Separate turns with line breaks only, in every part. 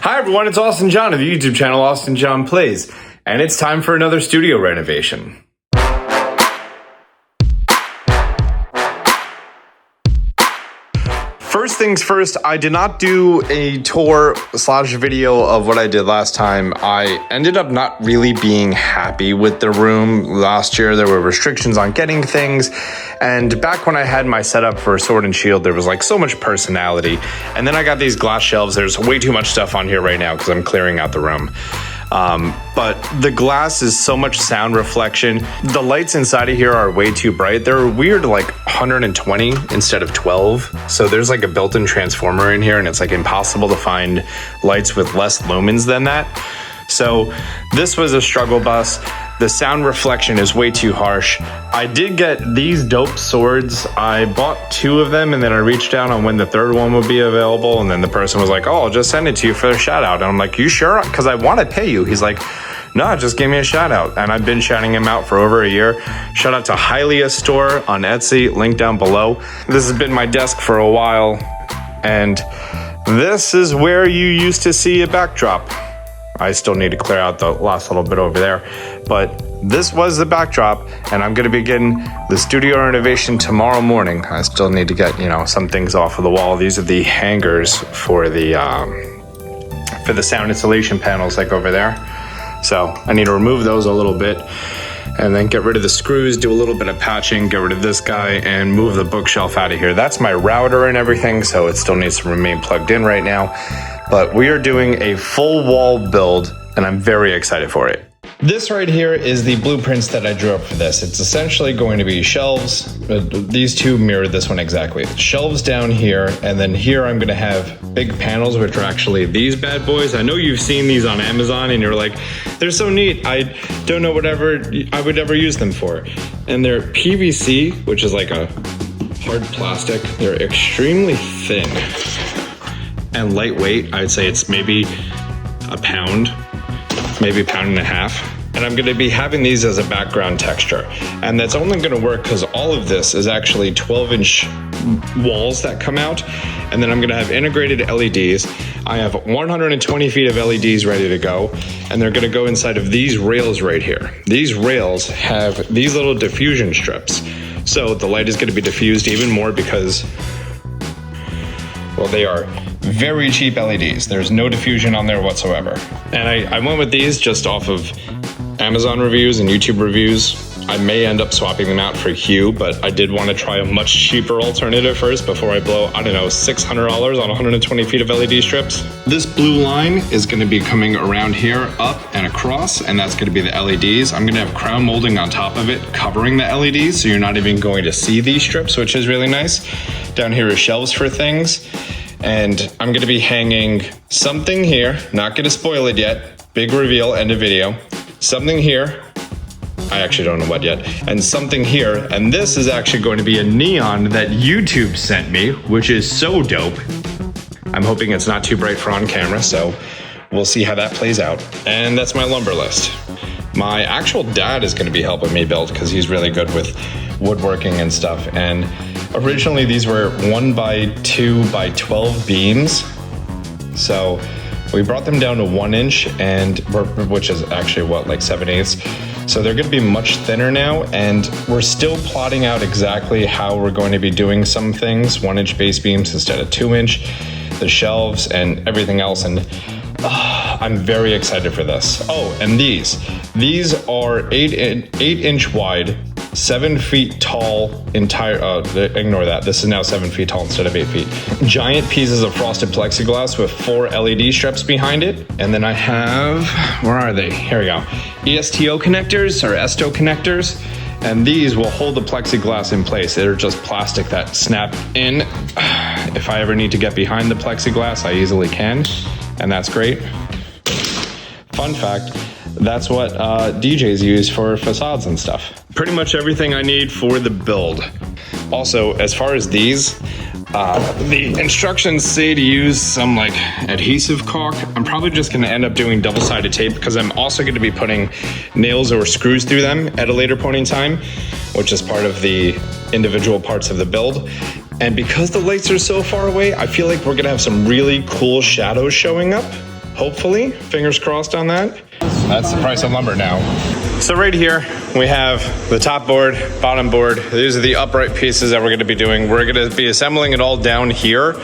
Hi everyone, it's Austin John of the YouTube channel Austin John Plays, and it's time for another studio renovation. First things first, I did not do a tour slash video of what I did last time. I ended up not really being happy with the room last year. There were restrictions on getting things. And back when I had my setup for Sword and Shield, there was like so much personality. And then I got these glass shelves. There's way too much stuff on here right now because I'm clearing out the room. But the glass is so much sound reflection. The lights inside of here are way too bright. They're weird, like 120 instead of 12. So there's like a built-in transformer in here and it's like impossible to find lights with less lumens than that. So this was a struggle bus. The sound reflection is way too harsh. I did get these dope swords. I bought 2 of them and then I reached out on when the 3rd one would be available. And then the person was like, oh, I'll just send it to you for a shout out. And I'm like, you sure? Because I want to pay you. He's like, no, just give me a shout out. And I've been shouting him out for over a year. Shout out to Hylia store on Etsy, link down below. This has been my desk for a while. And this is where you used to see a backdrop. I still need to clear out the last little bit over there, but this was the backdrop and I'm going to begin the studio renovation tomorrow morning. I still need to get, some things off of the wall. These are the hangers for the sound insulation panels like over there. So I need to remove those a little bit and then get rid of the screws, do a little bit of patching, get rid of this guy and move the bookshelf out of here. That's my router and everything, so it still needs to remain plugged in right now. But we are doing a full wall build and I'm very excited for it. This right here is the blueprints that I drew up for this. It's essentially going to be shelves. These 2 mirror this one exactly. Shelves down here, and then here I'm gonna have big panels, which are actually these bad boys. I know you've seen these on Amazon and you're like, they're so neat. I don't know whatever I would ever use them for. And they're PVC, which is like a hard plastic. They're extremely thin and lightweight. I'd say it's maybe a pound, maybe a pound and a half. And I'm gonna be having these as a background texture. And that's only gonna work because all of this is actually 12-inch walls that come out. And then I'm gonna have integrated LEDs. I have 120 feet of LEDs ready to go. And they're gonna go inside of these rails right here. These rails have these little diffusion strips. So the light is gonna be diffused even more because, well, they are very cheap LEDs. There's no diffusion on there whatsoever. And I went with these just off of Amazon reviews and YouTube reviews. I may end up swapping them out for Hue, but I did want to try a much cheaper alternative first before I blow, I don't know, $600 on 120 feet of LED strips. This blue line is going to be coming around here, up and across, and that's going to be the LEDs. I'm going to have crown molding on top of it, covering the LEDs, so you're not even going to see these strips, which is really nice. Down here is shelves for things. And I'm gonna be hanging something here, not gonna spoil it yet, big reveal, end of video. Something here, I actually don't know what yet, and something here, and this is actually going to be a neon that YouTube sent me, which is so dope. I'm hoping it's not too bright for on camera, so we'll see how that plays out. And that's my lumber list. My actual dad is gonna be helping me build because he's really good with woodworking and stuff. And originally these were 1x2 by 12 beams. So we brought them down to 1 inch and which is actually what, like 7/8. So they're gonna be much thinner now. And we're still plotting out exactly how we're going to be doing some things, 1 inch base beams instead of 2 inch, the shelves and everything else. And I'm very excited for this. Oh, and these are 8-inch wide, 7 feet tall ignore that. This is now 7 feet tall instead of 8 feet. Giant pieces of frosted plexiglass with 4 LED strips behind it. And then I have, where are they? Here we go. ESTO connectors or ESTO connectors. And these will hold the plexiglass in place. They're just plastic that snap in. If I ever need to get behind the plexiglass, I easily can. And that's great. Fun fact, that's what DJs use for facades and stuff. Pretty much everything I need for the build. Also, as far as these, the instructions say to use some like adhesive caulk. I'm probably just gonna end up doing double-sided tape because I'm also gonna be putting nails or screws through them at a later point in time, which is part of the individual parts of the build. And because the lights are so far away, I feel like we're gonna have some really cool shadows showing up. Hopefully, fingers crossed on that. That's the price of lumber now. So right here, we have the top board, bottom board. These are the upright pieces that we're gonna be doing. We're gonna be assembling it all down here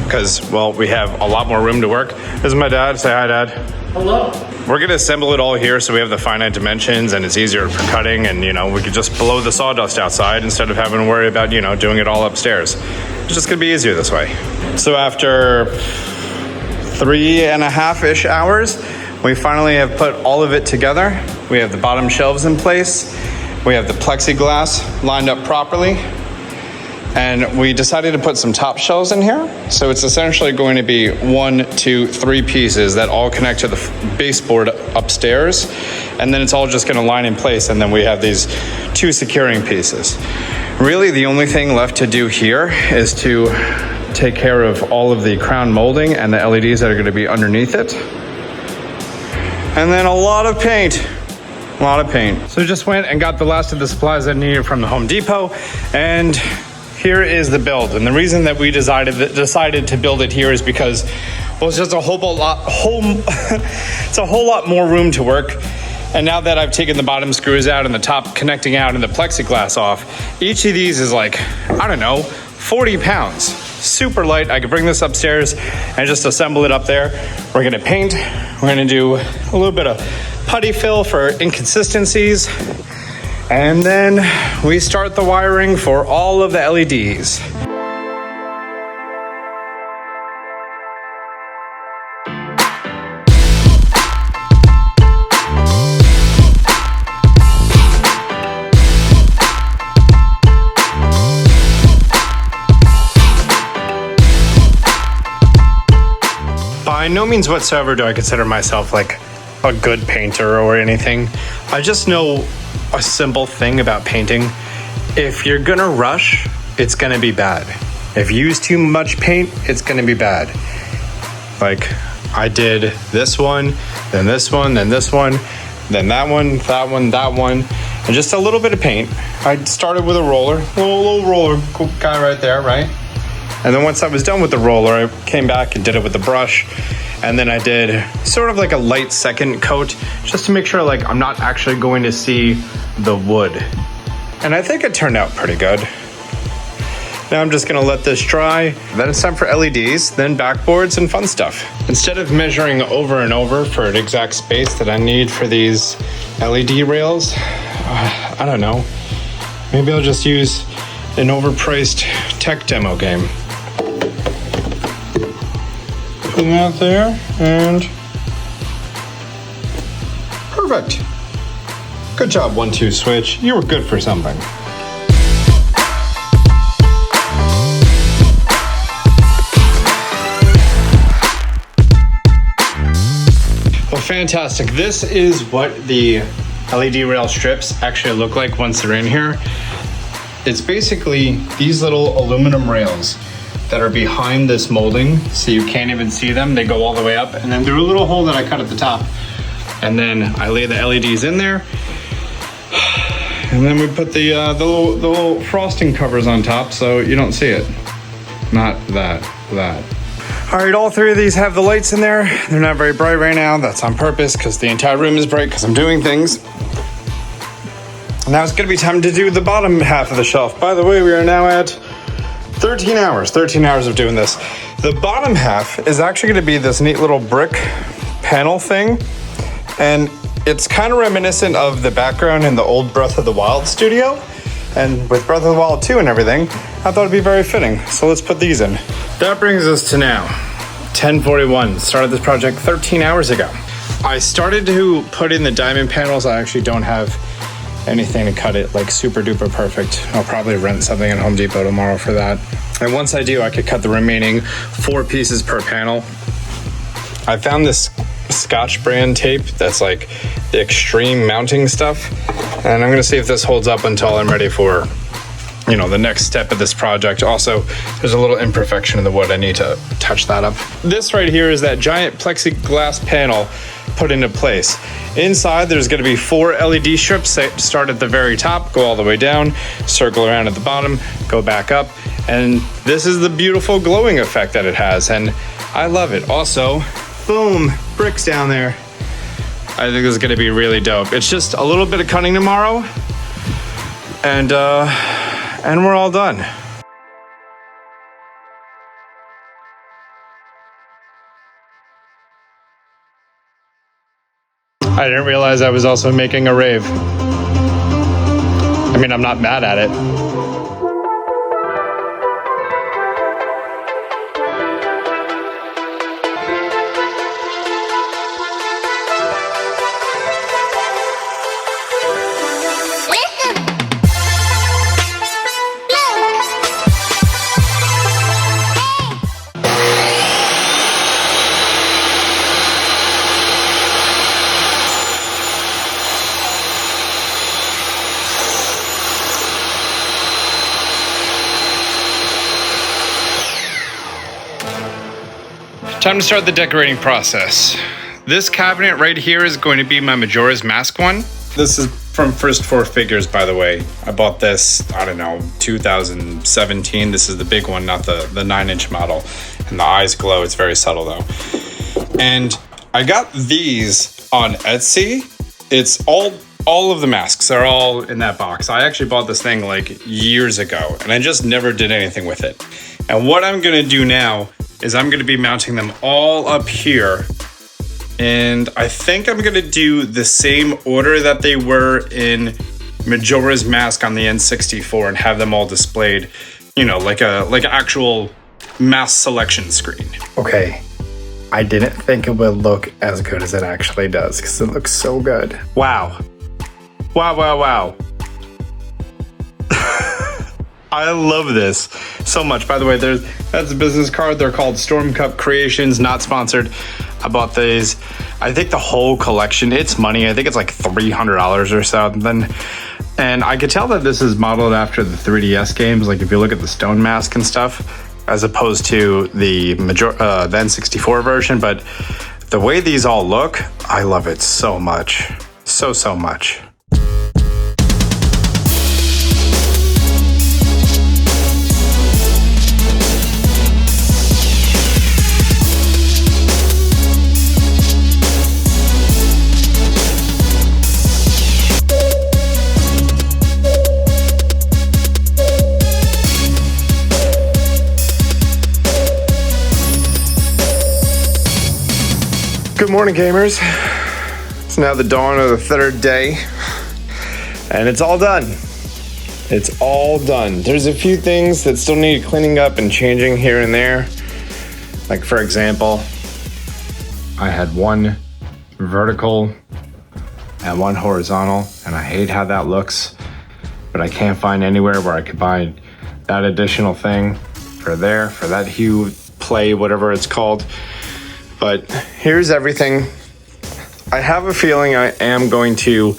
because, well, we have a lot more room to work. This is my dad. Say hi, Dad.
Hello.
We're gonna assemble it all here so we have the finite dimensions and it's easier for cutting, and we could just blow the sawdust outside instead of having to worry about, doing it all upstairs. It's just gonna be easier this way. So after 3.5-ish hours, we finally have put all of it together. We have the bottom shelves in place. We have the plexiglass lined up properly. And we decided to put some top shelves in here. So it's essentially going to be 1, 2, 3 pieces that all connect to the baseboard upstairs. And then it's all just gonna line in place. And then we have these 2 securing pieces. Really, the only thing left to do here is to take care of all of the crown molding and the LEDs that are gonna be underneath it. And then a lot of paint. So just went and got the last of the supplies I needed from the Home Depot, and here is the build. And the reason that we decided to build it here is because, well, it's just a whole lot more room to work. And now that I've taken the bottom screws out and the top connecting out and the plexiglass off, each of these is like, I don't know, 40 pounds. Super light. I could bring this upstairs and just assemble it up there. We're gonna paint. We're gonna do a little bit of putty fill for inconsistencies. And then we start the wiring for all of the LEDs. By no means whatsoever do I consider myself like a good painter or anything. I just know a simple thing about painting. If you're gonna rush, it's gonna be bad. If you use too much paint, it's gonna be bad. Like, I did this one, then this one, then this one, then that one, and just a little bit of paint. I started with a roller, little roller guy right there, right? And then once I was done with the roller, I came back and did it with the brush. And then I did sort of like a light second coat, just to make sure like I'm not actually going to see the wood. And I think it turned out pretty good. Now I'm just gonna let this dry. Then it's time for LEDs, then backboards and fun stuff. Instead of measuring over and over for an exact space that I need for these LED rails, I don't know. Maybe I'll just use an overpriced tech demo game. Put them out there, and perfect. Good job, 1-2 switch. You were good for something. Well, fantastic. This is what the LED rail strips actually look like once they're in here. It's basically these little aluminum rails that are behind this molding, so you can't even see them. They go all the way up, and then through a little hole that I cut at the top. And then I lay the LEDs in there. And then we put the little frosting covers on top so you don't see it. Not that. All right, all 3 of these have the lights in there. They're not very bright right now. That's on purpose because the entire room is bright because I'm doing things. Now it's gonna be time to do the bottom half of the shelf. By the way, we are now at 13 hours of doing this. The bottom half is actually gonna be this neat little brick panel thing. And it's kind of reminiscent of the background in the old Breath of the Wild studio. And with Breath of the Wild 2 and everything, I thought it'd be very fitting. So let's put these in. That brings us to now, 10:41. Started this project 13 hours ago. I started to put in the diamond panels. I actually don't have anything to cut it like super duper perfect. I'll probably rent something at Home Depot tomorrow for that. And once I do, I could cut the remaining 4 pieces per panel. I found this Scotch brand tape that's like the extreme mounting stuff. And I'm gonna see if this holds up until I'm ready for, the next step of this project. Also, there's a little imperfection in the wood. I need to touch that up. This right here is that giant plexiglass panel put into place. Inside, there's gonna be 4 LED strips that start at the very top, go all the way down, circle around at the bottom, go back up. And this is the beautiful glowing effect that it has. And I love it. Also, Boom, bricks down there. I think this is gonna be really dope. It's just a little bit of cutting tomorrow, and we're all done. I didn't realize I was also making a rave. I mean, I'm not mad at it. Time to start the decorating process. This cabinet right here is going to be my Majora's Mask one. This is from First Four Figures, by the way. I bought this, I don't know, 2017. This is the big one, not the 9-inch model. And the eyes glow, it's very subtle though. And I got these on Etsy. It's all of the masks are all in that box. I actually bought this thing like years ago and I just never did anything with it. And what I'm gonna do now is I'm gonna be mounting them all up here. And I think I'm gonna do the same order that they were in Majora's Mask on the N64 and have them all displayed, you know, like an actual mask selection screen. Okay, I didn't think it would look as good as it actually does because it looks so good. Wow. Wow, wow, wow. I love this so much. By the way, that's a business card. They're called Storm Cup Creations, not sponsored. I bought these. I think the whole collection, it's money. I think it's like $300 or something. And I could tell that this is modeled after the 3DS games. Like if you look at the Stone Mask and stuff, as opposed to the N64 version. But the way these all look, I love it so much. So much. Good morning, gamers. It's now the dawn of the third day, and it's all done. It's all done. There's a few things that still need cleaning up and changing here and there. Like, for example, I had one vertical and one horizontal, and I hate how that looks, but I can't find anywhere where I could buy that additional thing for that hue play, whatever it's called. But here's everything. I have a feeling I am going to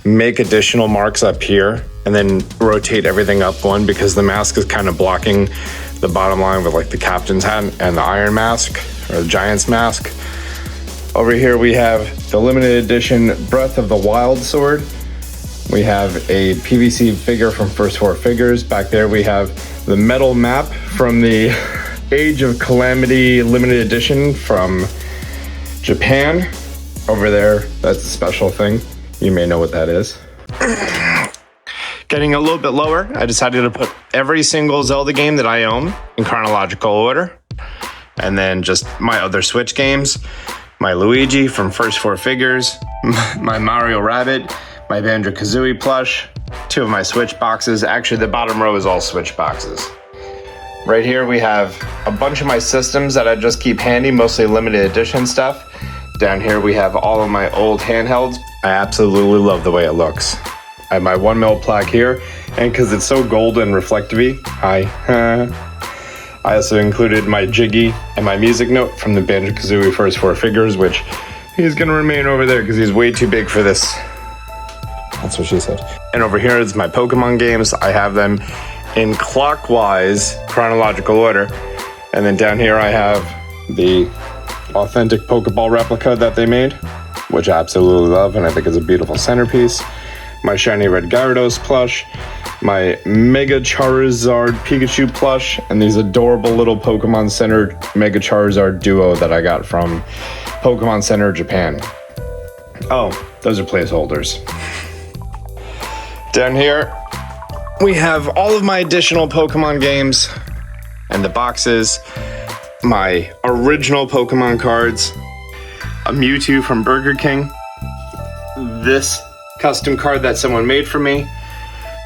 make additional marks up here and then rotate everything up one because the mask is kind of blocking the bottom line with like the captain's hat and the iron mask or the giant's mask. Over here we have the limited edition Breath of the Wild sword. We have a PVC figure from First Four Figures. Back there we have the metal map from the Age of Calamity limited edition from Japan. Over there, that's a special thing. You may know what that is. Getting a little bit lower, I decided to put every single Zelda game that I own in chronological order. And then just my other Switch games, my Luigi from First Four Figures, my Mario Rabbit, my Banjo-Kazooie plush, 2 of my Switch boxes. Actually, the bottom row is all Switch boxes. Right here we have a bunch of my systems that I just keep handy, mostly limited edition stuff. Down here we have all of my old handhelds. I absolutely love the way it looks. I have my 1mm plaque here, and because it's so gold and reflective-y, I also included my Jiggy and my music note from the Banjo-Kazooie First Four Figures, which he's gonna remain over there because he's way too big for this. That's what she said. And over here is my Pokemon games. I have them in clockwise chronological order. And then down here I have the authentic Pokeball replica that they made, which I absolutely love and I think is a beautiful centerpiece. My shiny red Gyarados plush, my Mega Charizard Pikachu plush, and these adorable little Pokemon centered Mega Charizard duo that I got from Pokemon Center Japan. Oh, those are placeholders. Down here, we have all of my additional Pokemon games and the boxes, my original Pokemon cards, a Mewtwo from Burger King, this custom card that someone made for me,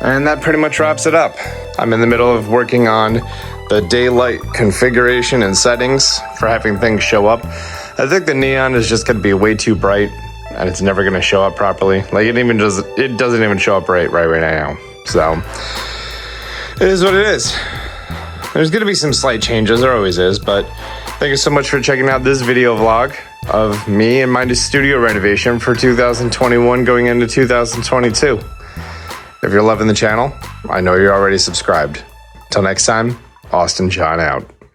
and that pretty much wraps it up. I'm in the middle of working on the daylight configuration and settings for having things show up. I think the neon is just gonna be way too bright and it's never gonna show up properly. Like it doesn't even show up right now. So it is what it is. There's gonna be some slight changes, there always is, but thank you so much for checking out this video vlog of me and my studio renovation for 2021 going into 2022. If you're loving the channel, I know you're already subscribed. Till next time, Austin John out.